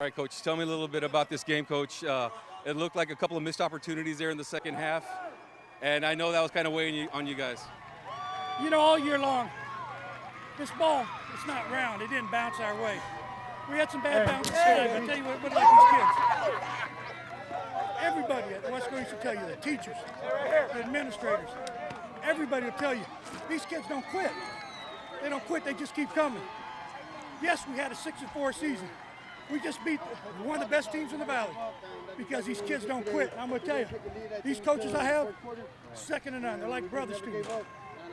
All right, Coach, tell me a little bit about this game, Coach. It looked like a couple of missed opportunities there in the second half, and I know that was kind of weighing on you guys. You know, all year long, this ball, it's not round. It didn't bounce our way. We had some bad bounces today, but I tell you what like these kids. Everybody at Weslaco used to tell you, the teachers, the administrators, everybody will tell you, these kids don't quit. They don't quit, they just keep coming. Yes, we had a 6-4 season. We just beat one of the best teams in the Valley because these kids don't quit. And I'm going to tell you, these coaches I have, second to none. They're like brothers to me.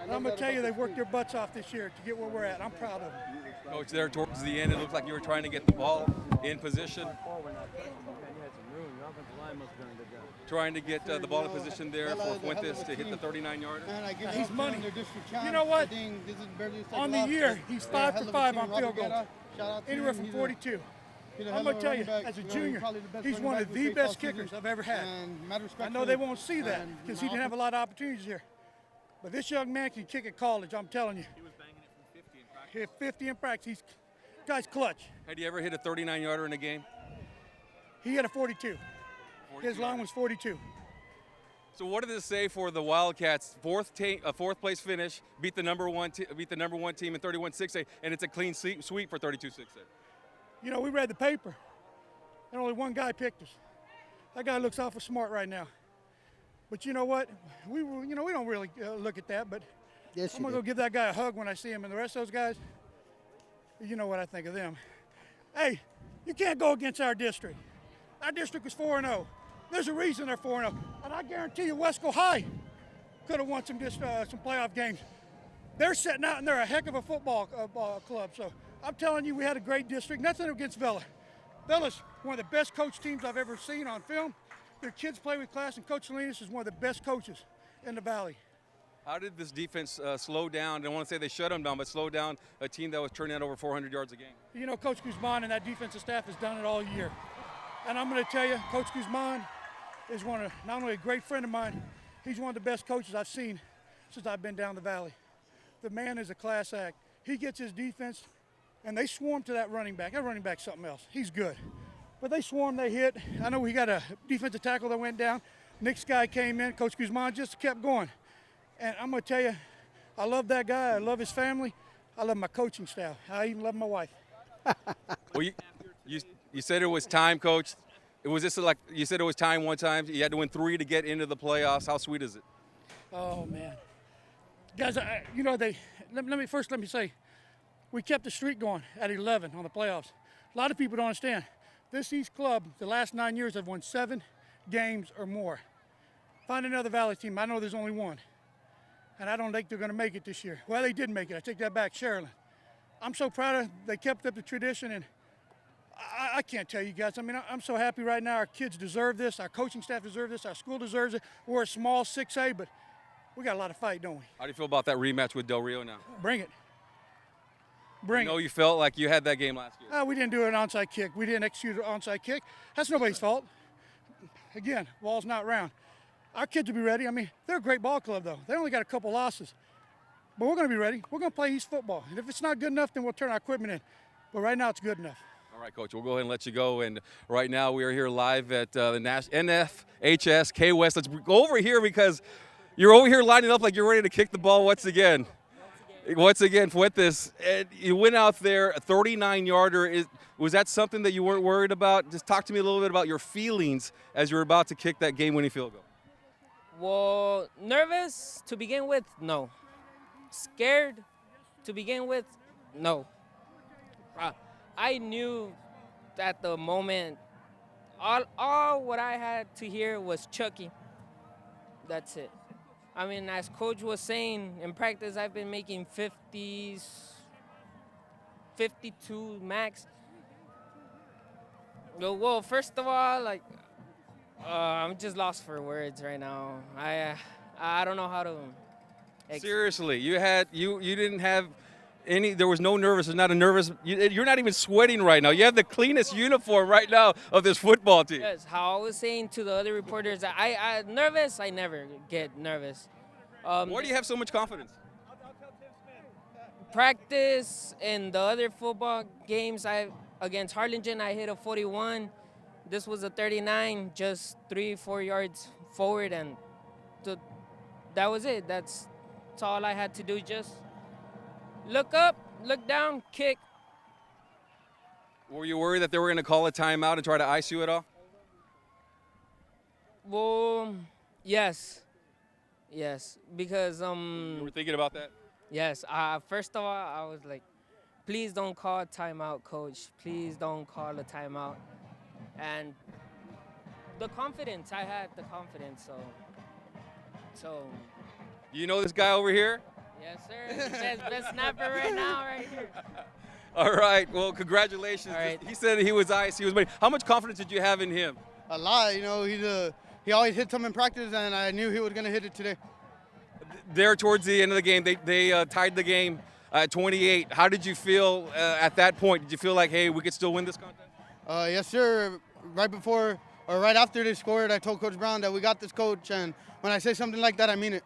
And I'm going to tell you, they've worked their butts off this year to get where we're at. I'm proud of them. Coach, there towards the end, it looked like you were trying to get the ball in position. Trying to get the ball in position there for Fuentes to hit the 39-yarder. He's money. You know what? On the year, he's 5 for 5 on field goals. Anywhere from 42. I'm going to tell you, as a junior, he's one of the best kickers I've ever had. I know they won't see that because he didn't have a lot of opportunities here. But this young man can kick at college, I'm telling you. He was banging it from 50 in practice. Hit 50 in practice. Guy's clutch. Had you ever hit a 39-yarder in a game? He hit a 42. His long was 42. So what did this say for the Wildcats? Fourth place finish, beat the number one team in 31-6, and it's a clean sweep for 32-6. You know, we read the paper, and only one guy picked us. That guy looks awful smart right now. But you know what? We don't really look at that, but yes, I'm going to go give that guy a hug when I see him. And the rest of those guys, you know what I think of them. Hey, you can't go against our district. Our district was 4-0. There's a reason they're 4-0. And I guarantee you Weslaco High could have won some playoff games. They're sitting out, and they're a heck of a football club. So I'm telling you, we had a great district. Nothing against Vela. Vela's one of the best coach teams I've ever seen on film. Their kids play with class, and Coach Salinas is one of the best coaches in the Valley. How did this defense slow down? I don't want to say they shut them down, but slow down a team that was turning out over 400 yards a game? You know, Coach Guzman and that defensive staff has done it all year. And I'm going to tell you, Coach Guzman is not only a great friend of mine, he's one of the best coaches I've seen since I've been down the Valley. The man is a class act. He gets his defense, and they swarm to that running back. That running back's something else. He's good. But they swarm, they hit. I know we got a defensive tackle that went down. Nick's guy came in. Coach Guzman just kept going. And I'm going to tell you, I love that guy. I love his family. I love my coaching staff. I even love my wife. Well, you said it was time, Coach. Was this like you said it was time one time? You had to win 3 to get into the playoffs. How sweet is it? Oh, man. Guys, let me say, we kept the streak going at 11 on the playoffs. A lot of people don't understand. This East club, the last 9 years, have won 7 games or more. Find another Valley team. I know there's only one. And I don't think they're going to make it this year. Well, they did make it. I take that back, Sherilyn. I'm so proud of them. They kept up the tradition, and I can't tell you guys. I mean, I'm so happy right now. Our kids deserve this. Our coaching staff deserves this. Our school deserves it. We're a small 6A, but we got a lot of fight, don't we? How do you feel about that rematch with Del Rio now? Bring it. You felt like you had that game last year. We didn't do an onside kick. We didn't execute an onside kick. That's nobody's fault. Again, ball's not round. Our kids will be ready. I mean, they're a great ball club, though. They only got a couple losses. But we're going to be ready. We're going to play East football. And if it's not good enough, then we'll turn our equipment in. But right now, it's good enough. All right, Coach, we'll go ahead and let you go. And right now, we are here live at the NFHS K-West. Let's go over here because you're over here lining up like you're ready to kick the ball once again. Once again, Fuentes, you went out there, a 39-yarder. Was that something that you weren't worried about? Just talk to me a little bit about your feelings as you're about to kick that game-winning field goal. Well, nervous to begin with, no. Scared to begin with, no. I knew at the moment, all what I had to hear was Chucky. That's it. I mean, as Coach was saying, in practice I've been making 50s, 52 max. Well, first of all, I'm just lost for words right now. I don't know how to. Seriously, you didn't have any. There was no nervous. There's not a nervous. You're not even sweating right now. You have the cleanest uniform right now of this football team. Yes, how I was saying to the other reporters, I nervous. I never get nervous. Why do you have so much confidence? Practice and the other football games, Against Harlingen, I hit a 41. This was a 39, just 3-4 yards forward, and that was it. That's all I had to do. Just look up, look down, kick. Were you worried that they were going to call a timeout and try to ice you at all? Well, yes, because You were thinking about that? yes. First of all, I was like, please don't call a timeout, coach. Please don't call a timeout. And the confidence, I had the confidence, so. You know this guy over here? Yes, sir. He says best snapper right now, right here. All right. Well, congratulations. All right. He said he was ice. He was waiting. How much confidence did you have in him? A lot, you know. He always hits them in practice, and I knew he was going to hit it today. There towards the end of the game, they tied the game at 28. How did you feel at that point? Did you feel like, hey, we could still win this contest? Yes, sir. Right before or right after they scored, I told Coach Brown that we got this, coach, and when I say something like that, I mean it.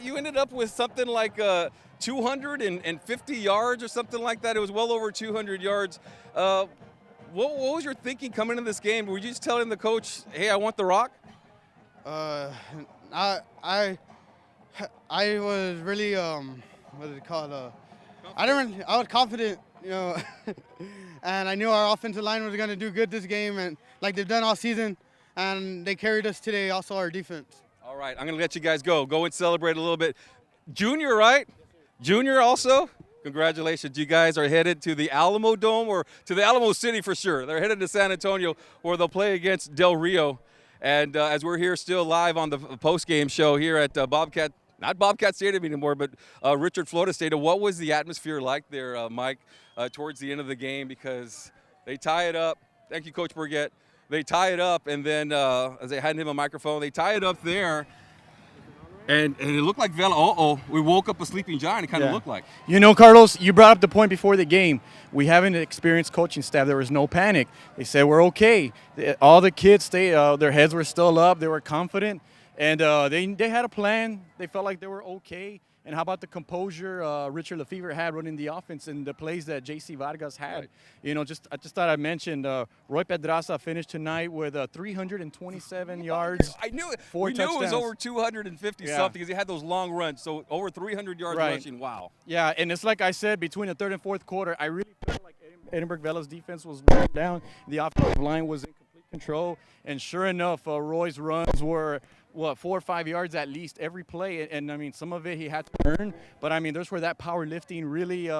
You ended up with something like 250 yards or something like that. It was well over 200 yards. What was your thinking coming into this game? Were you just telling the coach, hey, I want the rock? I was really what is it called? I was confident, you know, and I knew our offensive line was going to do good this game, and like they've done all season, and they carried us today. Also, our defense. All right, I'm going to let you guys go. Go and celebrate a little bit. Junior, right? Junior also? Congratulations. You guys are headed to the Alamo Dome or to the Alamo City for sure. They're headed to San Antonio where they'll play against Del Rio. And as we're here still live on the post-game show here at not Bobcat Stadium anymore, but Richard Florida Stadium, what was the atmosphere like there, Mike, towards the end of the game? Because they tie it up. Thank you, Coach Burgett. They tie it up, and then as they hadn't him a microphone, they tie it up there, and it looked like Vela. We woke up a sleeping giant. It kind of looked like. You know, Carlos, you brought up the point before the game. We have an experienced coaching staff. There was no panic. They said we're okay. All the kids their heads were still up. They were confident, and they had a plan. They felt like they were okay. And how about the composure Richard Lefevre had running the offense and the plays that J.C. Vargas had? Right. You know, I just thought I mentioned Roy Pedraza finished tonight with 327 yards. I knew it. We knew it was touchdowns. over 250 something because he had those long runs. So over 300 yards rushing. Wow. Yeah, and it's like I said, between the third and fourth quarter, I really felt like Edinburgh Vela's defense was worn down. The offensive line was in complete control. And sure enough, Roy's runs were 4 or 5 yards at least every play, and I mean some of it he had to earn, but I mean there's where that powerlifting really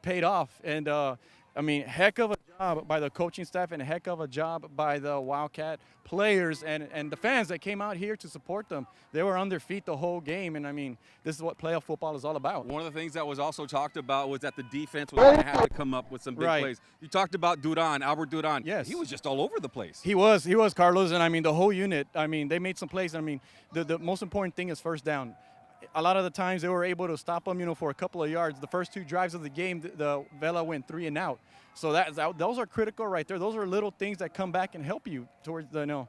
paid off, and I mean heck of a job by the coaching staff and a heck of a job by the Wildcat players and the fans that came out here to support them. They were on their feet the whole game, and I mean this is what playoff football is all about. One of the things that was also talked about was that the defense was going to have to come up with some big plays. You talked about Albert Duran. Yes. He was just all over the place. He was Carlos, and I mean the whole unit. I mean they made some plays. I mean the most important thing is first down. A lot of the times they were able to stop them, for a couple of yards. The first 2 drives of the game, the Vela went 3 and out. So those are critical right there. Those are little things that come back and help you towards the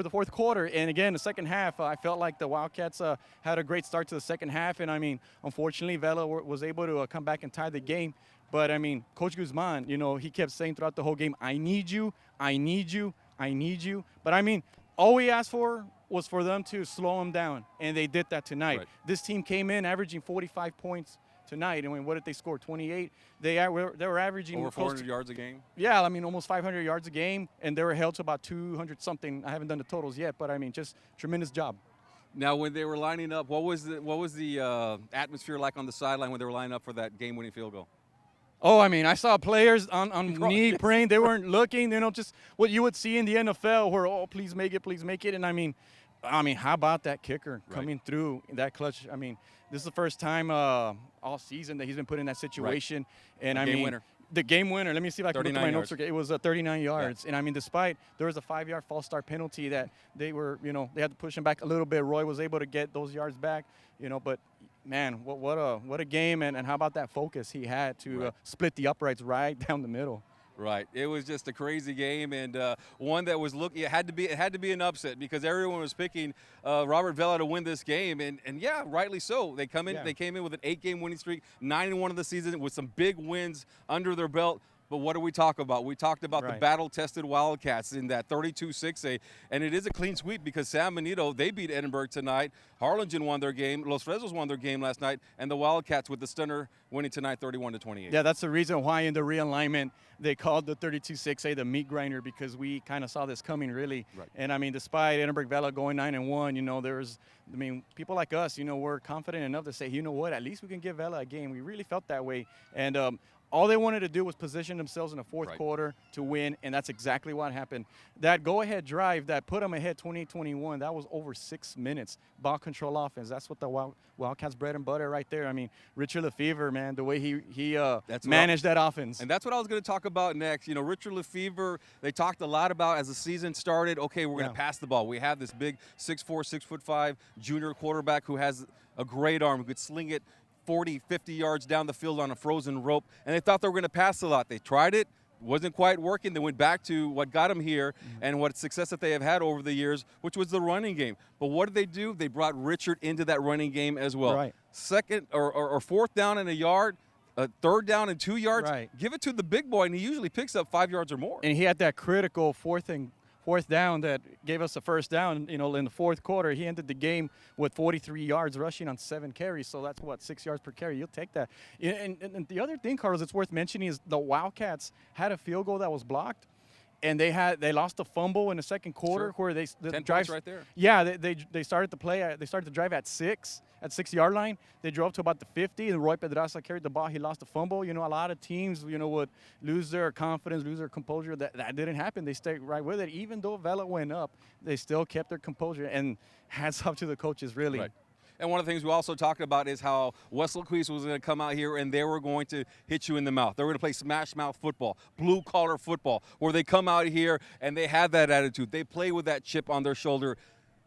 fourth quarter. And again, the second half, I felt like the Wildcats had a great start to the second half. And I mean, unfortunately, Vela was able to come back and tie the game. But I mean, Coach Guzman, he kept saying throughout the whole game, I need you, I need you, I need you. But I mean, all we asked for was for them to slow them down, and they did that tonight. Right. This team came in averaging 45 points tonight. I mean, what did they score? 28. They were averaging Over close 400 yards a game. Yeah, I mean, almost 500 yards a game, and they were held to about 200 something. I haven't done the totals yet, but I mean, just tremendous job. Now, when they were lining up, what was the atmosphere like on the sideline when they were lining up for that game-winning field goal? Oh, I mean, I saw players on knee praying. They weren't looking, just what you would see in the NFL where, oh, please make it. And I mean, how about that kicker coming through that clutch? I mean, this is the first time all season that he's been put in that situation. Right. And the game winner. Let me see if I can look at my notes. It was 39 yards. Yeah. And I mean, despite there was a 5-yard false start penalty that they were, they had to push him back a little bit. Roy was able to get those yards back, but man, what a game. And how about that focus he had to split the uprights right down the middle. Right. It was just a crazy game, and one that was it had to be an upset because everyone was picking Robert Vela to win this game, and yeah, rightly so. They came in with an 8-game winning streak, 9-1 of the season with some big wins under their belt. But what do we talk about? We talked about the Right. battle-tested Wildcats in that 32-6A, and it is a clean sweep because San Benito, they beat Edinburgh tonight. Harlingen won their game. Los Fresnos won their game last night, and the Wildcats with the stunner winning tonight 31-28. Yeah, that's the reason why in the realignment they called the 32-6A the meat grinder, because we kind of saw this coming, really. Right. And I mean, despite Edinburgh Vela going 9-1, you know, people like us, you know, we're confident enough to say, you know what, at least we can give Vela a game. We really felt that way. And all they wanted to do was position themselves in the fourth Right. quarter to win, and that's exactly what happened. That go-ahead drive that put them ahead 28-21, that was over 6 minutes. Ball control offense, that's what the Wildcats' bread and butter right there. I mean, Richard Lefevre, man, the way he managed that offense. And that's what I was going to talk about next. You know, Richard Lefevre, they talked a lot about as the season started, okay, we're going to pass the ball. We have this big 6'4", 6'5" junior quarterback who has a great arm, who could sling it 40, 50 yards down the field on a frozen rope, and they thought they were going to pass a lot. They tried it, wasn't quite working. They went back to what got them here and what success that they have had over the years, which was the running game. But what did they do? They brought Richard into that running game as well. Right. Second or fourth down in a yard, third down and 2 yards, Right. give it to the big boy, and he usually picks up 5 yards or more. And he had that critical fourth down that gave us the first down, you know, in the fourth quarter. He ended the game with 43 yards rushing on 7 carries, so that's, 6 yards per carry. You'll take that. And the other thing, Carlos, it's worth mentioning is the Wildcats had a field goal that was blocked, and they lost a fumble in the second quarter where the 10 drive points right there. Yeah, they started to play. They started to drive at 6-yard line. They drove to about the 50, and Roy Pedraza carried the ball. He lost the fumble. You know, a lot of teams, you know, would lose their confidence, lose their composure. That didn't happen. They stayed right with it. Even though Vela went up, they still kept their composure. And hats off to the coaches, really. Right. And one of the things we also talked about is how Weslaco was going to come out here and they were going to hit you in the mouth. They were going to play smash mouth football, blue collar football, where they come out here and they have that attitude. They play with that chip on their shoulder.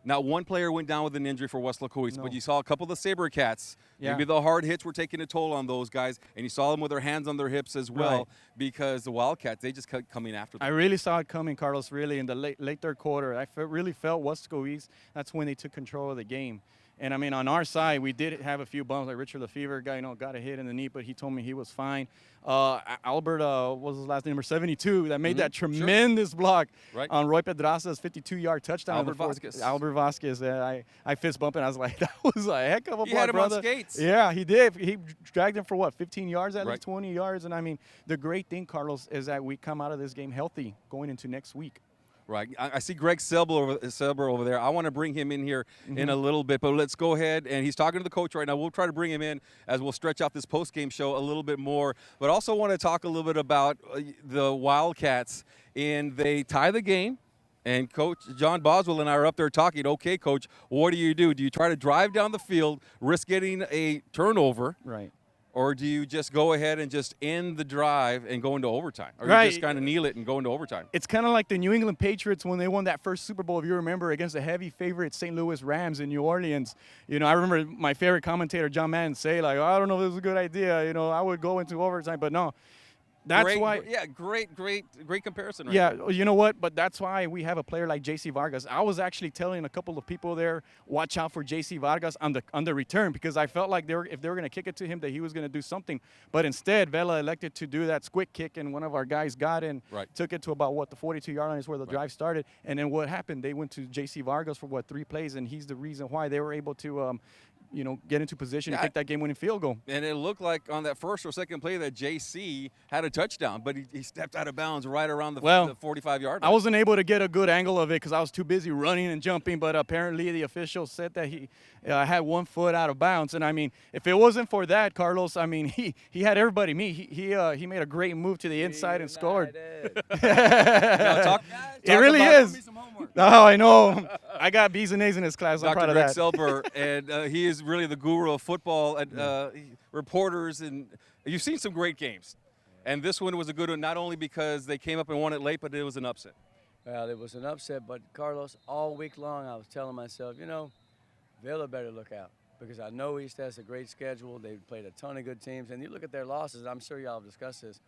Not one player went down with an injury for Weslaco, but you saw a couple of the Sabercats. Yeah. Maybe the hard hits were taking a toll on those guys, and you saw them with their hands on their hips as well, Right. because the Wildcats, they just kept coming after them. I really saw it coming, Carlos, really, in the late third quarter. I really felt Weslaco East, that's when they took control of the game. And, I mean, on our side, we did have a few bumps. Like Richard Lefevre, guy, you know, got a hit in the knee, but he told me he was fine. Albert, what was his last name, number 72, that made that tremendous block on Roy Pedraza's 52-yard touchdown. Albert Vasquez. Albert Vasquez. I fist bumping. I was like, that was a heck of a block, He had him brother. on skates. Yeah, he did. He dragged him for, 15 yards, at Right. least 20 yards. And, I mean, the great thing, Carlos, is that we come out of this game healthy going into next week. Right. I see Greg Selber over there. I want to bring him in here in a little bit, but let's go ahead. And he's talking to the coach right now. We'll try to bring him in as we'll stretch out this post-game show a little bit more. But also want to talk a little bit about the Wildcats. And they tie the game. And Coach John Boswell and I are up there talking, okay, Coach, what do? Do you try to drive down the field, risk getting a turnover? Right. Or do you just go ahead and just end the drive and go into overtime? Or Right. you just kind of kneel it and go into overtime? It's kind of like the New England Patriots when they won that first Super Bowl, if you remember, against the heavy favorite St. Louis Rams in New Orleans. You know, I remember my favorite commentator, John Madden, say, like, I don't know if this is a good idea. You know, I would go into overtime, but no. That's why. Yeah, great comparison. Right Yeah, there. you know what? But that's why we have a player like J.C. Vargas. I was actually telling a couple of people there, watch out for J.C. Vargas on the return, because I felt like if they were going to kick it to him, that he was going to do something. But instead, Vela elected to do that squick kick, and one of our guys got in, took it to about, the 42-yard line is where the drive started. And then what happened? They went to J.C. Vargas for, 3 plays, and he's the reason why they were able to get into position to kick that game-winning field goal. And it looked like on that first or second play that JC had a touchdown, but he stepped out of bounds right around the 45-yard line. I wasn't able to get a good angle of it because I was too busy running and jumping, but apparently the official said that he had 1 foot out of bounds. And, I mean, if it wasn't for that, Carlos, I mean, he had everybody. He made a great move to the inside and scored. Talk it really is. Oh, I know. I got B's and A's in his class. I'm proud Dr. of Greg that. Selber, and he is really the guru of football and reporters. And you've seen some great games. And this one was a good one, not only because they came up and won it late, but it was an upset. Well, it was an upset, but Carlos, all week long I was telling myself, Vela better look out, because I know East has a great schedule. They've played a ton of good teams, and you look at their losses, I'm sure y'all have discussed this,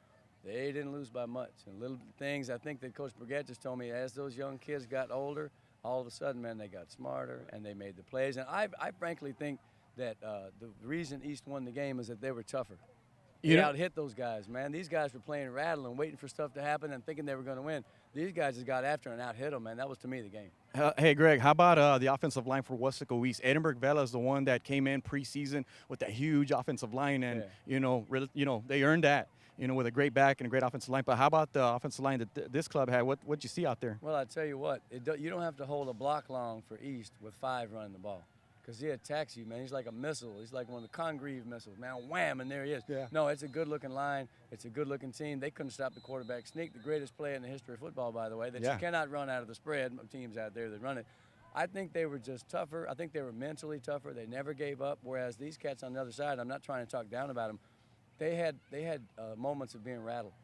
they didn't lose by much. And little things, I think that Coach Brigette just told me, as those young kids got older, all of a sudden, man, they got smarter and they made the plays. And I frankly think that the reason East won the game is that they were tougher. They out-hit those guys, man. These guys were playing rattle and waiting for stuff to happen and thinking they were going to win. These guys just got after and out-hit them, man. That was, to me, the game. Hey, Greg, how about the offensive line for Weslaco East? Edinburgh Vela is the one that came in preseason with that huge offensive line, and, they earned that, with a great back and a great offensive line. But how about the offensive line that this club had? What'd you see out there? Well, I tell you what, you don't have to hold a block long for East with 5 running the ball. Because he attacks you, man. He's like a missile. He's like one of the Congreve missiles, man. Wham, and there he is. Yeah. No, it's a good-looking line. It's a good-looking team. They couldn't stop the quarterback sneak, the greatest play in the history of football, by the way, that you cannot run out of the spread. Teams out there that run it. I think they were just tougher. I think they were mentally tougher. They never gave up, whereas these cats on the other side, I'm not trying to talk down about them, they had moments of being rattled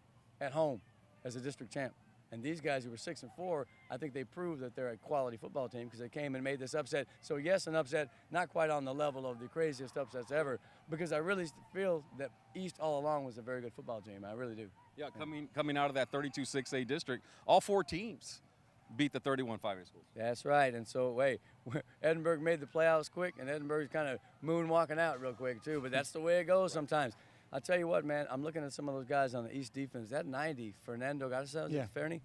at home as a district champ. And these guys who were 6-4, I think they proved that they're a quality football team because they came and made this upset. So, yes, an upset, not quite on the level of the craziest upsets ever, because I really feel that East all along was a very good football team. I really do. Yeah, coming out of that 32-6A district, all 4 teams beat the 31-5A schools. That's right. And so, Edinburgh made the playoffs quick, and Edinburgh's kind of moonwalking out real quick, too. But that's the way it goes sometimes. I'll tell you what, man, I'm looking at some of those guys on the East defense. That 90, Fernando Garza, Fernie,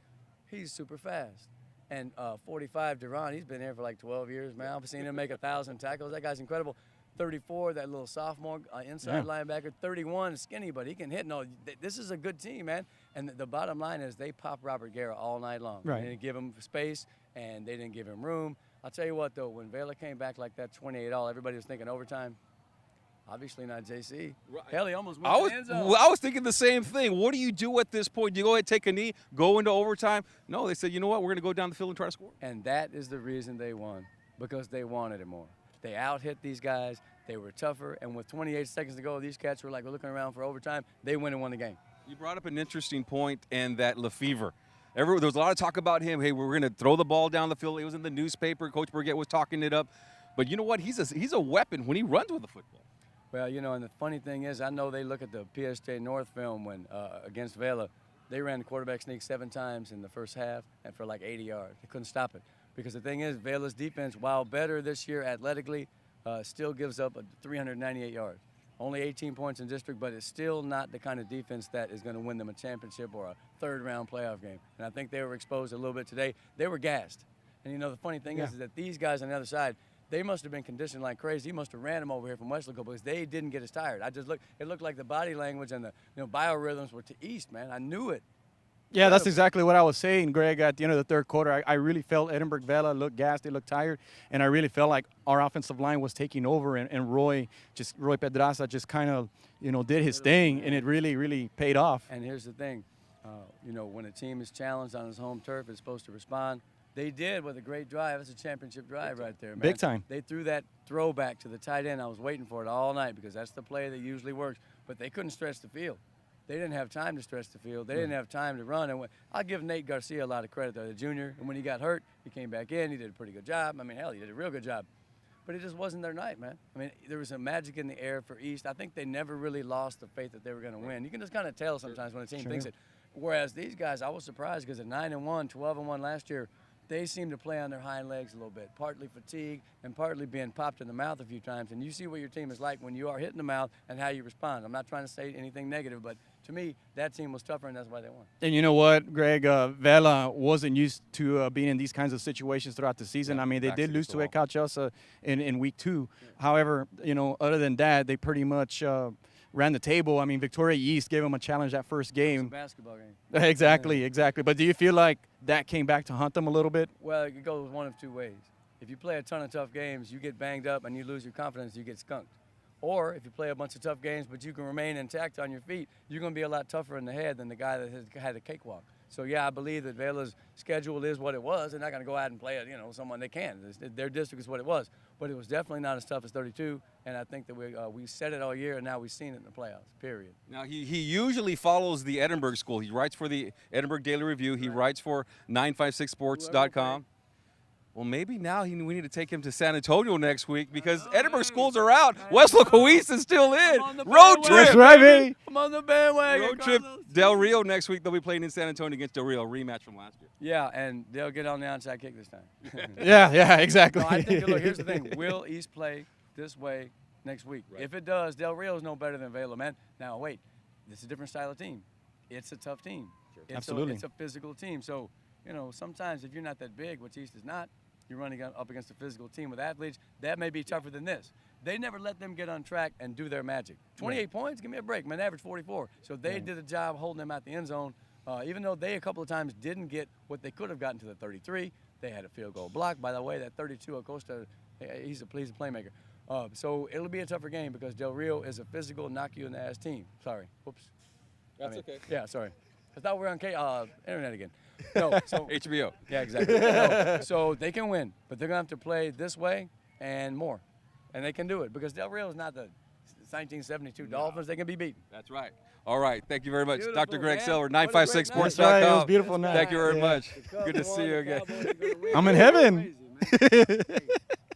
he's super fast. And 45, Duran, he's been here for like 12 years, man. I've seen him make 1,000 tackles. That guy's incredible. 34, that little sophomore inside linebacker. 31, skinny, but he can hit. No, this is a good team, man. And the bottom line is they popped Robert Guerra all night long. Right. They didn't give him space, and they didn't give him room. I'll tell you what, though, when Vela came back like that 28-all, everybody was thinking overtime. Obviously not JC. Right. Hell, he almost went to the end zone. I was thinking the same thing. What do you do at this point? Do you go ahead, take a knee, go into overtime? No, they said, you know what, we're going to go down the field and try to score. And that is the reason they won, because they wanted it more. They out-hit these guys. They were tougher. And with 28 seconds to go, these cats were like looking around for overtime. They went and won the game. You brought up an interesting point, and that Lefevre. There was a lot of talk about him. Hey, we're going to throw the ball down the field. It was in the newspaper. Coach Burgett was talking it up. But you know what? He's a weapon when he runs with the football. Well, and the funny thing is, I know they look at the PSJ North film when against Vela. They ran the quarterback sneak 7 times in the first half and for like 80 yards. They couldn't stop it. Because the thing is, Vela's defense, while better this year athletically, still gives up 398 yards. Only 18 points in district, but it's still not the kind of defense that is going to win them a championship or a third-round playoff game. And I think they were exposed a little bit today. They were gassed. And, the funny thing is that these guys on the other side, they must have been conditioned like crazy. He must have ran them over here from Weslaco because they didn't get as tired. It looked like the body language and the biorhythms were to East, man. I knew it. Yeah, that's exactly what I was saying, Greg. At the end of the third quarter, I really felt Edinburgh Vela looked gassed, they looked tired, and I really felt like our offensive line was taking over, and Roy Pedraza just kind of, did his thing, and it really, really paid off. And here's the thing, when a team is challenged on its home turf, it's supposed to respond. They did with a great drive. That's a championship drive right there, man. Big time. They threw that throwback to the tight end. I was waiting for it all night because that's the play that usually works. But they couldn't stretch the field. They didn't have time to stretch the field. They didn't have time to run. And I'll give Nate Garcia a lot of credit, though, the junior. And when he got hurt, he came back in. He did a pretty good job. I mean, hell, he did a real good job. But it just wasn't their night, man. I mean, there was a magic in the air for East. I think they never really lost the faith that they were going to win. You can just kind of tell sometimes when a team thinks it. Whereas these guys, I was surprised because at 9-1, 12-1 last year, they seem to play on their hind legs a little bit, partly fatigue and partly being popped in the mouth a few times. And you see what your team is like when you are hit in the mouth and how you respond. I'm not trying to say anything negative, but to me, that team was tougher, and that's why they won. And you know what, Greg? Vela wasn't used to being in these kinds of situations throughout the season. Yeah, I mean, they did lose to Ecalchosa in week 2. Yeah. However, other than that, they pretty much ran the table. I mean, Victoria East gave them a challenge that first game. It was a basketball game. Exactly. But do you feel like that came back to haunt them a little bit? Well, it goes one of 2 ways. If you play a ton of tough games, you get banged up and you lose your confidence, you get skunked. Or if you play a bunch of tough games but you can remain intact on your feet, you're going to be a lot tougher in the head than the guy that has had a cakewalk. So, yeah, I believe that Vela's schedule is what it was. They're not going to go out and play it, someone they can. Their district is what it was. But it was definitely not as tough as 32, and I think that we said it all year, and now we've seen it in the playoffs, period. Now, he usually follows the Edinburgh school. He writes for the Edinburgh Daily Review. He writes for 956sports.com. Well, maybe now we need to take him to San Antonio next week because Edinburgh schools are out. Weslaco East is still in. Road trip. That's right, baby. I'm on the bandwagon. Road trip. Del Rio next week. They'll be playing in San Antonio against Del Rio, a rematch from last year. Yeah, and they'll get on the onside kick this time. yeah, exactly. No, I think, look, here's the thing. Will East play this way next week? Right. If it does, Del Rio's no better than Vela, man. Now, wait. This is a different style of team. It's a tough team. It's Absolutely. It's a physical team. So, you know, sometimes if you're not that big, which East is not, you're running up against a physical team with athletes, that may be tougher than this. They never let them get on track and do their magic. 28 points, give me a break. Man, average 44. So they did a job holding them out the end zone. Even though they a couple of times didn't get what they could have gotten to the 33, they had a field goal block. By the way, that 32 Acosta, he's a playmaker. So it'll be a tougher game because Del Rio is a physical, knock you in the ass team. Sorry. Whoops. That's okay. Yeah, sorry. I thought we were on internet again. No, so HBO. Yeah, exactly. No, so they can win, but they're going to have to play this way and more. And they can do it because Del Rio is not the 1972 Dolphins. They can be beaten. That's right. All right. Thank you very much. Beautiful, Dr. Greg man. Silver, What a great 956sports.com. That's right. It was a beautiful night. Thank you very Yeah. much. Good to see you again. I'm in heaven.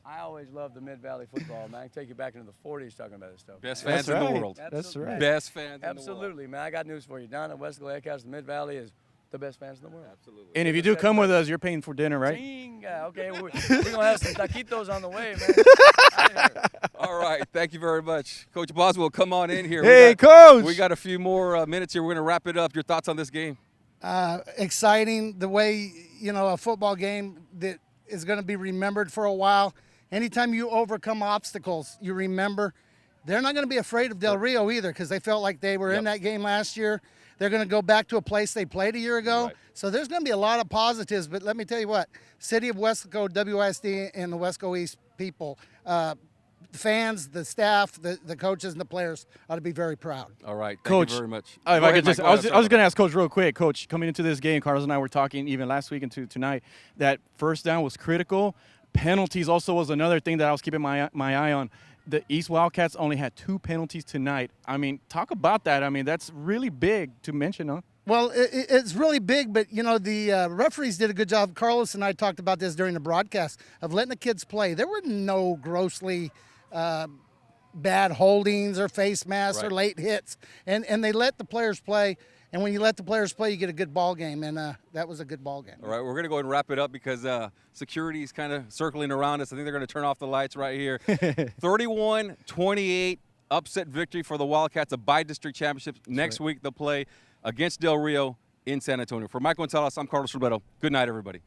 I always loved the Mid-Valley football, man. I can take you back into the 40s talking about this stuff. Best man. fans That's in the right. world. That's right. Best fans in the world. Absolutely, man. I got news for you. Down at Weslaco Egg House, the Mid-Valley is the best fans in the world. Absolutely. And if you do come with us, you're paying for dinner, right? Chinga. Okay, we're going to have some taquitos on the way, man. All right. Thank you very much. Coach Boswell, come on in here. Hey, Coach. We got a few more minutes here. We're going to wrap it up. Your thoughts on this game? Exciting, the way, a football game that is going to be remembered for a while. Anytime you overcome obstacles, you remember. They're not going to be afraid of Del Rio either because they felt like they were in that game last year. They're going to go back to a place they played a year ago. Right. So there's going to be a lot of positives. But let me tell you what, City of Weslaco, WSD, and the Wesco East people, fans, the staff, the coaches, and the players ought to be very proud. All right. Thank Coach, you very much. If Go I ahead, could just, Mike. I was going to ask Coach real quick. Coach, coming into this game, Carlos and I were talking even last week into tonight that first down was critical. Penalties also was another thing that I was keeping my eye on. The East Wildcats only had 2 penalties tonight. I mean, talk about that. I mean, that's really big to mention, huh? Well, it's really big, but, the referees did a good job. Carlos and I talked about this during the broadcast of letting the kids play. There were no grossly bad holdings or face masks or late hits, and they let the players play. And when you let the players play, you get a good ball game, and that was a good ball game. All right, we're going to go ahead and wrap it up because security is kind of circling around us. I think they're going to turn off the lights right here. 31-28 upset victory for the Wildcats, a bi-district championship. Next week they'll play against Del Rio in San Antonio. For Mike Gonzalez, I'm Carlos Roberto. Good night, everybody.